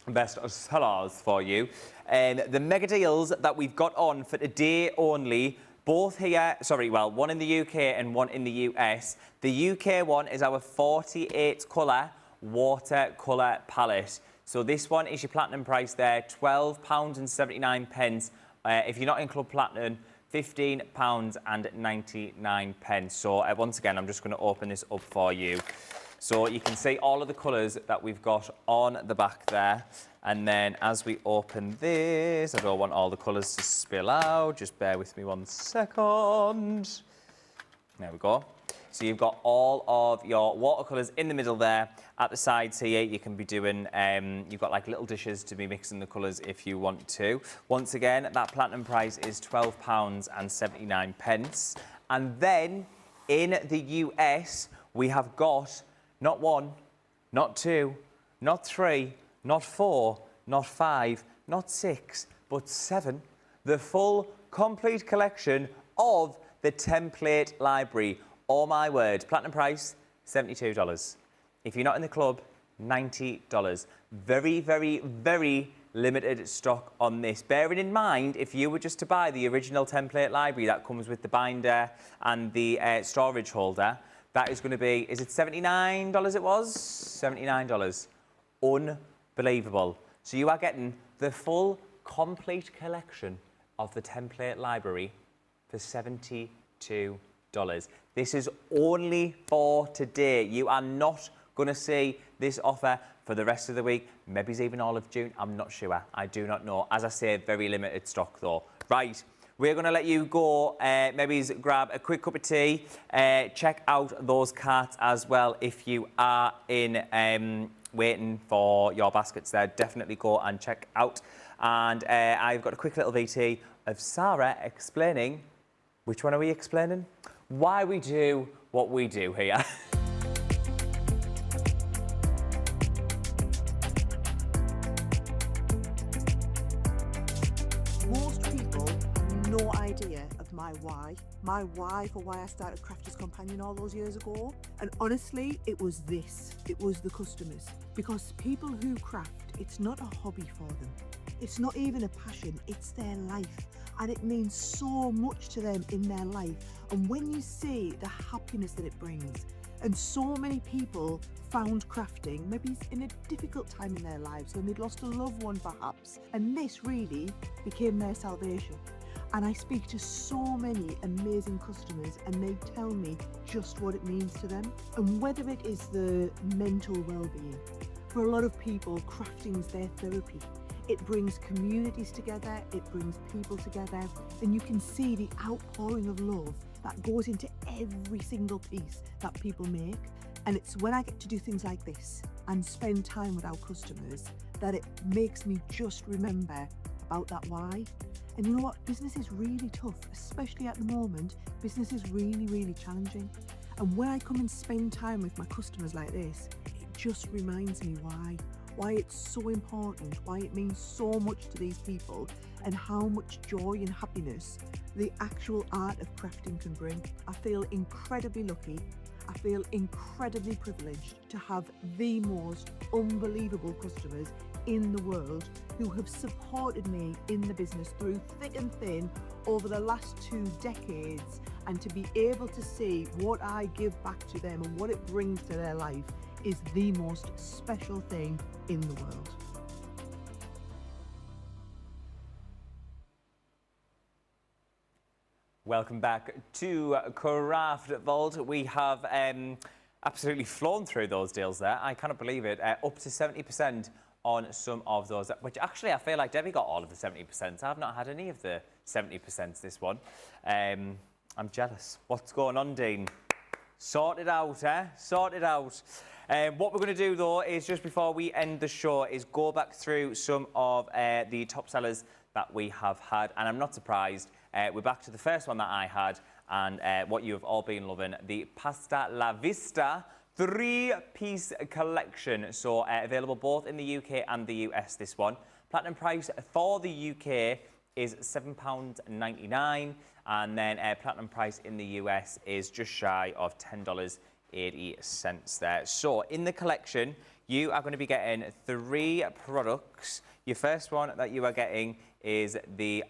best sellers for you, the mega deals that we've got on for today only, both here, one in the UK and one in the US. The UK one is our 48 colour watercolour palette. So this one is your platinum price there, £12.79. If you're not in Club Platinum, £15.99. So once again, I'm just going to open this up for you. So you can see all of the colours that we've got on the back there. And then as we open this, I don't want all the colours to spill out. Just bear with me 1 second. There we go. So you've got all of your watercolours in the middle there. At the sides here, you can be doing, you've got like little dishes to be mixing the colours if you want to. Once again, that platinum price is £12.79. And then in the US, we have got not 1, not 2, not 3, not 4, not 5, not 6, but 7. The full, complete collection of the template library. Oh my word. Platinum price, $72. If you're not in the club, $90. Very, very, very limited stock on this. Bearing in mind, if you were just to buy the original template library that comes with the binder and the storage holder, that is going to be, is it $79 it was? $79. Unbelievable. So you are getting the full, complete collection of the template library for $72. This is only for today. You are not going to see this offer for the rest of the week, maybe even all of June. I'm not sure. I do not know. As I say, very limited stock though. Right. We're going to let you go, maybe grab a quick cup of tea, check out those carts as well if you are in waiting for your baskets there. Definitely go and check out. And I've got a quick little VT of Sarah explaining, which one are we explaining? Why we do what we do here. Most people have no idea of my why for why I started Crafters Companion all those years ago. And honestly, it was this. It was the customers. Because people who craft, it's not a hobby for them. It's not even a passion, it's their life. And it means so much to them in their life. And when you see the happiness that it brings, and so many people found crafting maybe in a difficult time in their lives when they'd lost a loved one perhaps, and this really became their salvation. And I speak to so many amazing customers and they tell me just what it means to them. And whether it is the mental well-being, for a lot of people crafting is their therapy. It brings communities together, it brings people together, and you can see the outpouring of love that goes into every single piece that people make. And it's when I get to do things like this and spend time with our customers that it makes me just remember about that why. And you know what? Business is really tough, especially at the moment. Business is really, really challenging. And when I come and spend time with my customers like this, it just reminds me why it's so important, why it means so much to these people, and how much joy and happiness the actual art of crafting can bring. I feel incredibly lucky. I feel incredibly privileged to have the most unbelievable customers in the world who have supported me in the business through thick and thin over the last 2 decades, and to be able to see what I give back to them and what it brings to their life is the most special thing in the world. Welcome back to Craft Vault. We have absolutely flown through those deals there. I cannot believe it. Up to 70% on some of those, which actually I feel like Debbie got all of the 70%. I've not had any of the 70% this one. I'm jealous. What's going on, Dean? Sort it out, eh? Sort it out. What we're going to do, though, is just before we end the show, is go back through some of the top sellers that we have had. And I'm not surprised. We're back to the first one that I had, and what you have all been loving, the Pasta La Vista 3-piece collection. So available both in the UK and the US, this one. Platinum price for the UK is £7.99, and then platinum price in the US is just shy of $10.80 there. So in the collection, you are going to be getting 3 products. Your first one that you are getting is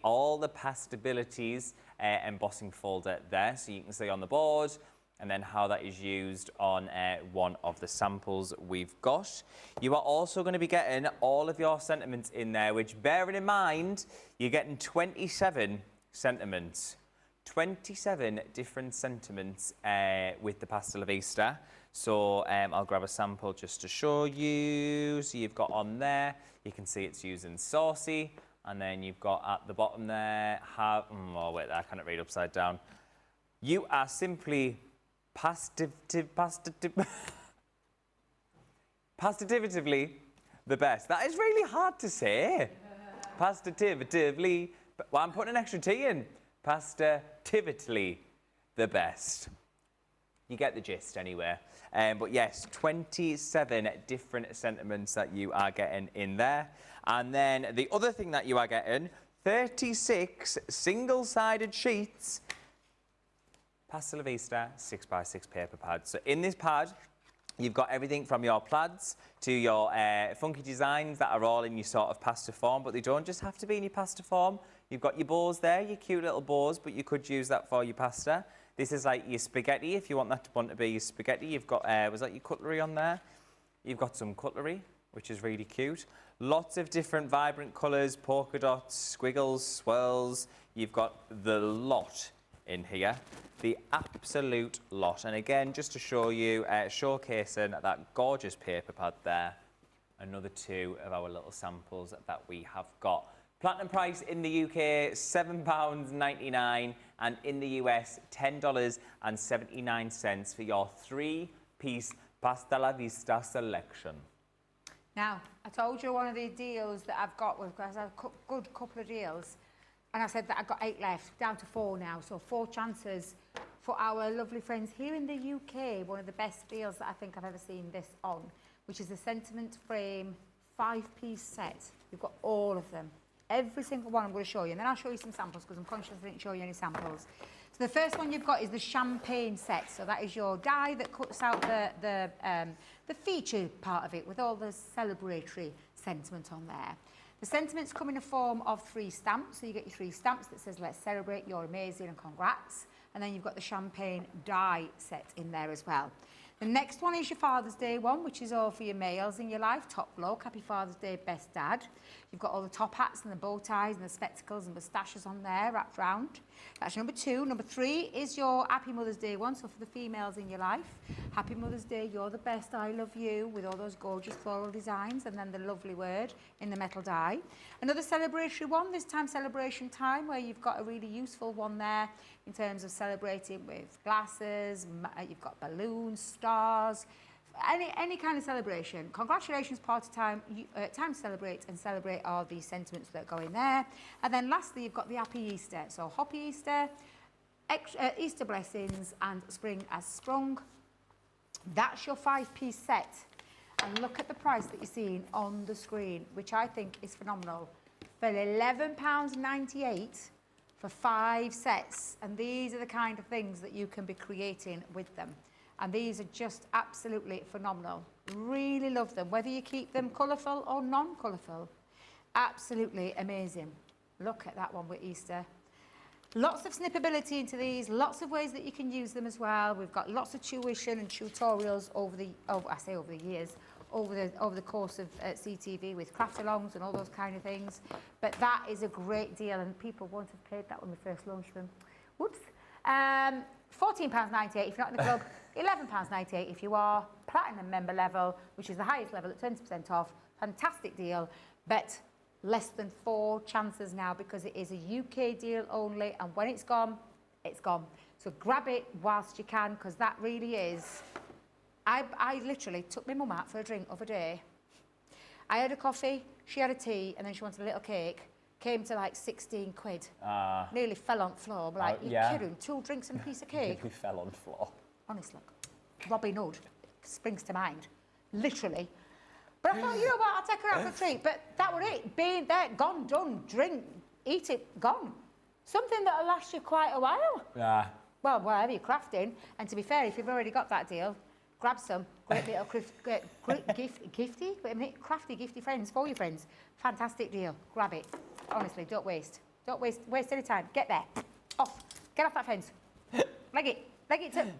all the Pastabilities embossing folder there, so you can see on the board, and then how that is used on one of the samples we've got. You are also going to be getting all of your sentiments in there, which, bearing in mind, you're getting 27 sentiments. 27 different sentiments with the Pasta La Vista. So I'll grab a sample just to show you. So you've got on there, you can see it's using saucy, and then you've got at the bottom there, oh wait, I can't read upside down. You are simply Pastatively the best. That is really hard to say. Pastatively. Well, I'm putting an extra T in. Pastatively the best. You get the gist anyway. But yes, 27 different sentiments that you are getting in there. And then the other thing that you are getting, 36 single-sided sheets, Pasta La Vista 6x6 paper pads. So in this pad, you've got everything from your plaids to your funky designs that are all in your sort of pasta form, but they don't just have to be in your pasta form. You've got your bows there, your cute little bows, but you could use that for your pasta. This is like your spaghetti, if you want that to be your spaghetti. You've got, was that your cutlery on there? You've got some cutlery, which is really cute. Lots of different vibrant colours, polka dots, squiggles, swirls. You've got the lot in here, the absolute lot. And again, just to show you, showcasing that gorgeous paper pad there, another 2 of our little samples that we have got. Platinum price in the UK, £7.99, and in the US, $10.79 for your 3-piece Pasta La Vista selection. Now, I told you one of the deals that I've got, because I've a good couple of deals, and I said that I've got 8 left, down to 4 now, so 4 chances for our lovely friends here in the UK. One of the best deals that I think I've ever seen this on, which is the Sentiment Frame 5-piece set. You've got all of them, Every single one I'm going to show you, and then I'll show you some samples because I'm conscious I didn't show you any samples. So the first one you've got is the champagne set. So that is your die that cuts out the feature part of it with all the celebratory sentiment on there. The sentiments come in a form of 3 stamps. So you get your 3 stamps that says, let's celebrate, you're amazing and congrats. And then you've got the champagne die set in there as well. The next one is your Father's Day one, which is all for your males in your life. Top bloke, happy Father's Day, best dad. You've got all the top hats and the bow ties and the spectacles and moustaches on there wrapped round. That's number 2. Number 3 is your Happy Mother's Day one, so for the females in your life. Happy Mother's Day, you're the best, I love you, with all those gorgeous floral designs and then the lovely word in the metal die. Another celebratory one, this time celebration time, where you've got a really useful one there in terms of celebrating with glasses, you've got balloons, stars, any kind of celebration. Congratulations, party time, time to celebrate, and celebrate all these sentiments that go in there. And then lastly, you've got the Happy Easter. So Happy Easter, Easter blessings, and spring has sprung. That's your 5-piece set. And look at the price that you're seeing on the screen, which I think is phenomenal. For £11.98 for 5 sets. And these are the kind of things that you can be creating with them. And these are just absolutely phenomenal. Really love them, whether you keep them colourful or non-colourful. Absolutely amazing. Look at that one with Easter. Lots of snippability into these, lots of ways that you can use them as well. We've got lots of tuition and tutorials over the years, over the course of CTV with craft-alongs and all those kind of things. But that is a great deal, and people won't have paid that when we first launched them. Whoops. £14.98 if you're not in the club, £11.98 if you are platinum member level, which is the highest level at 20% off. Fantastic deal, but less than 4 chances now because it is a UK deal only, and when it's gone, it's gone. So grab it whilst you can, because that really is... I literally took my mum out for a drink the other day. I had a coffee, she had a tea, and then she wanted a little cake. Came to like 16 quid. Nearly fell on the floor. I'm like, you're kidding? 2 drinks and a piece of cake? We fell on the floor. Honestly. Robin Hood springs to mind. Literally. But I thought, you know what, I'll take her out for a treat. But that was it. Being there, gone, done, drink, eat it, gone. Something that'll last you quite a while. Yeah. Well, whatever you're crafting. And to be fair, if you've already got that deal, grab some. Great little gifty. Wait a minute. Crafty, gifty friends for your friends. Fantastic deal. Grab it. Honestly, don't waste. Don't waste any time. Get there. Off. Get off that fence. Leg it. Leg it to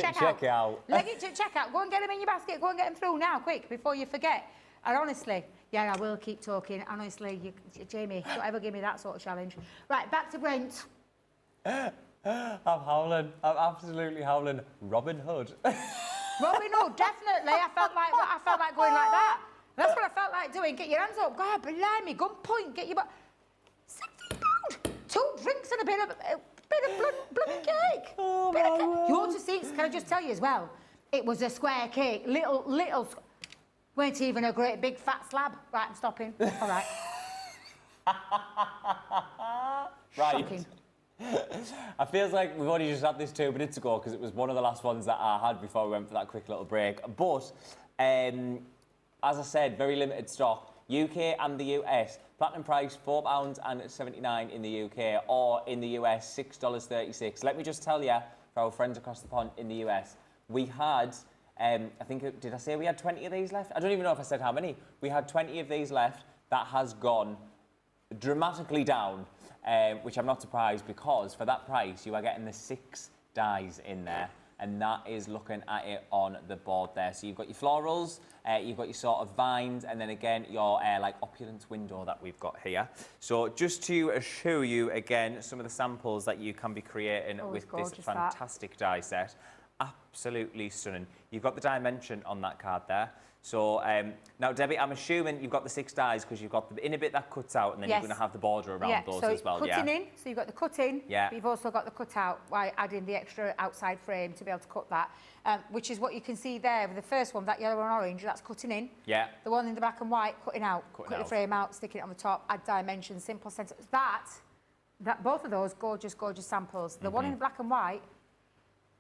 check out. Leg it to check out. Go and get them in your basket. Go and get them through now, quick, before you forget. And honestly, yeah, I will keep talking. Honestly, Jamie, don't ever give me that sort of challenge. Right, back to Brent. I'm howling. I'm absolutely howling. Robin Hood. Robin Hood, definitely. I felt like going like that. That's what I felt like doing. Get your hands up. God, blimey, gun point. Get your... £16. 2 drinks and a bit of bloody cake. Oh, bit of cake. You ought to see, can I just tell you as well, it was a square cake. Little... Weren't even a great big fat slab. Right, I'm stopping. All right. Right. Shocking. I feels like we've only just had this 2 minutes ago because it was one of the last ones that I had before we went for that quick little break. But... as I said, very limited stock. UK and the US, platinum price £4.79 in the UK, or in the US $6.36. Let me just tell you, for our friends across the pond in the US, we had, I think, did I say we had 20 of these left? I don't even know if I said how many. We had 20 of these left. That has gone dramatically down, which I'm not surprised, because for that price, you are getting the 6 dies in there. And that is looking at it on the board there. So you've got your florals, you've got your sort of vines, and then again, your like opulence window that we've got here. So just to show you again some of the samples that you can be creating with this fantastic die set. Absolutely stunning. You've got the dimension on that card there. So now, Debbie, I'm assuming you've got the 6 dies because you've got the inner bit that cuts out, and then you're going to have the border around those as well. Cutting in, so you've got the cutting, but you've also got the cut out by adding the extra outside frame to be able to cut that, which is what you can see there with the first one, that yellow and orange, that's cutting in. Yeah. The one in the black and white, cutting out. Cut the frame out, stick it on the top, add dimensions, simple sentence. That both of those gorgeous, gorgeous samples. The one in the black and white,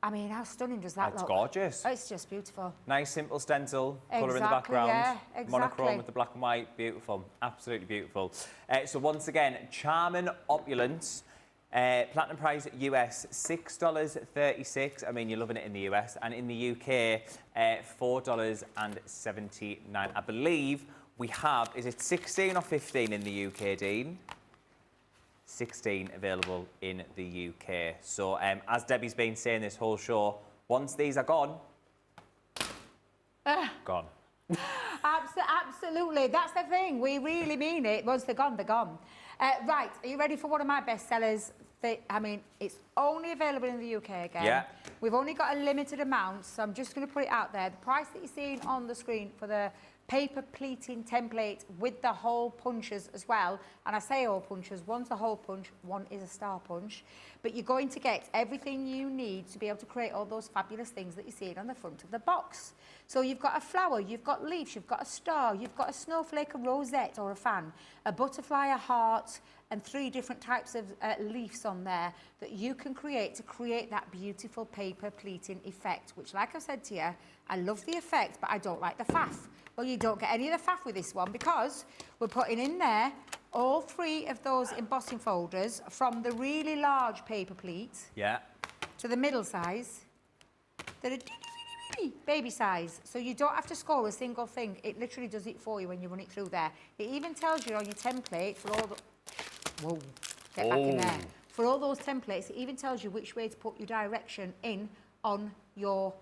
I mean, how stunning does that It's look? gorgeous. It's just beautiful. Nice, simple stencil, colour in the Exactly, background. yeah, exactly. Monochrome with the black and white. Beautiful. Absolutely beautiful. So once again, Charmin Opulence. Platinum price US $6.36. I mean, you're loving it in the US. And in the UK, $4.79. I believe we have, is it 16 or 15 in the UK, Dean? 16 available in the UK. So as Debbie's been saying this whole show, once these are gone, gone. Absolutely, that's the thing. We really mean it. Once they're gone, they're gone. Right, are you ready for one of my best sellers? I mean, it's only available in the UK again. Yeah. We've only got a limited amount, so I'm just going to put it out there. The price that you're seeing on the screen for the paper pleating template with the hole punches as well, and I say hole punches, one's a hole punch, one is a star punch, but you're going to get everything you need to be able to create all those fabulous things that you see on the front of the box. So you've got a flower, you've got leaves, you've got a star, you've got a snowflake, a rosette or a fan, a butterfly, a heart, and 3 different types of leaves on there that you can create to create that beautiful paper pleating effect, which, like I've said to you, I love the effect, but I don't like the faff. Well, you don't get any of the faff with this one because we're putting in there all 3 of those embossing folders from the really large paper pleat to the middle size that are baby size. So you don't have to score a single thing. It literally does it for you when you run it through there. It even tells you on your template for all the... Whoa, get back in there. For all those templates, it even tells you which way to put your direction in on your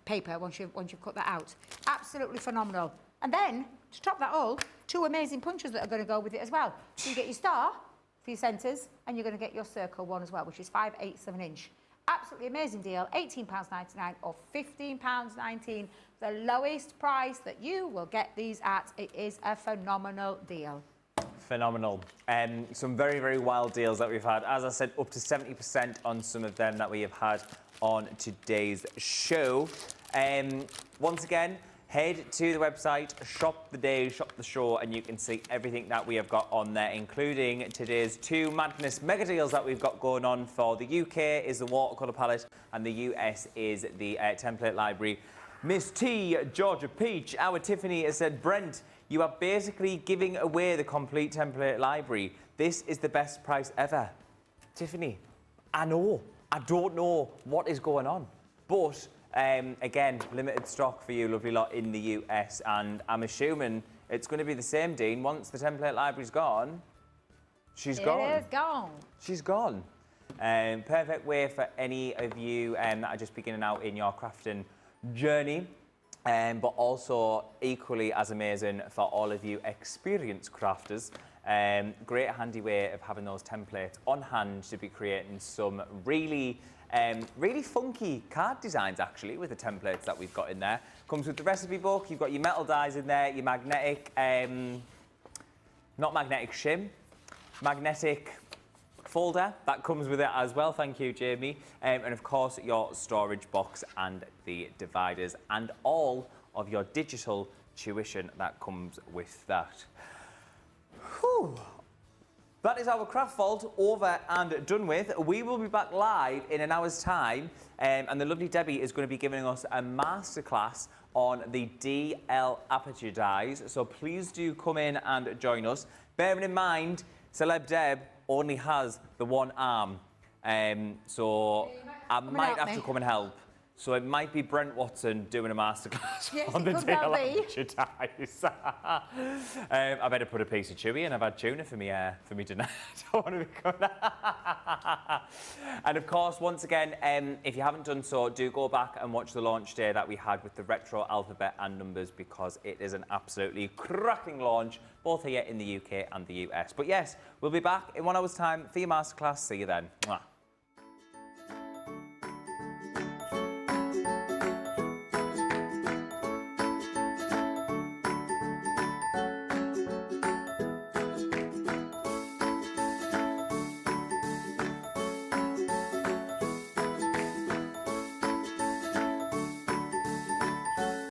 paper once you've cut that out. Absolutely phenomenal. And then, to top that all, 2 amazing punches that are going to go with it as well. So you get your star for your centres, and you're going to get your circle one as well, which is 5/8 of an inch. Absolutely amazing deal, £18.99 or £15.19. The lowest price that you will get these at. It is a phenomenal deal. Phenomenal. Some very, very wild deals that we've had. As I said, up to 70% on some of them that we have had on today's show. Once again, head to the website, shop the day, shop the show, and you can see everything that we have got on there, including today's 2 madness mega deals that we've got going on. For the UK is the watercolour palette, and the US is the template library. Miss T, Georgia Peach, our Tiffany has said, Brent, you are basically giving away the complete template library. This is the best price ever. Tiffany, I know. I don't know what is going on. But, again, limited stock for you, lovely lot, in the US. And I'm assuming it's going to be the same, Dean. Once the template library's gone, she's gone. It is gone. She's gone. Perfect way for any of you that are just beginning out in your crafting journey. But also equally as amazing for all of you experienced crafters. Great handy way of having those templates on hand to be creating some really, really funky card designs actually with the templates that we've got in there. Comes with the recipe book, you've got your metal dies in there, your magnetic, not magnetic shim, magnetic folder that comes with it as well, thank you Jamie, and of course your storage box and the dividers and all of your digital tuition that comes with that. Whew. That is our craft vault over and done with. We will be back live in an hour's time, and the lovely Debbie is going to be giving us a masterclass on the DL aperture dies, so please do come in and join us. Bearing in mind, Celeb Deb only has the 1 arm, so I might have to come and help. So it might be Brent Watson doing a masterclass on the DL aperture dies. I better put a piece of chewy in. I've had tuna for me tonight. I don't want to be going. And of course, once again, if you haven't done so, do go back and watch the launch day that we had with the retro alphabet and numbers, because it is an absolutely cracking launch, both here in the UK and the US. But yes, we'll be back in 1 hour's time for your masterclass. See you then. Mwah.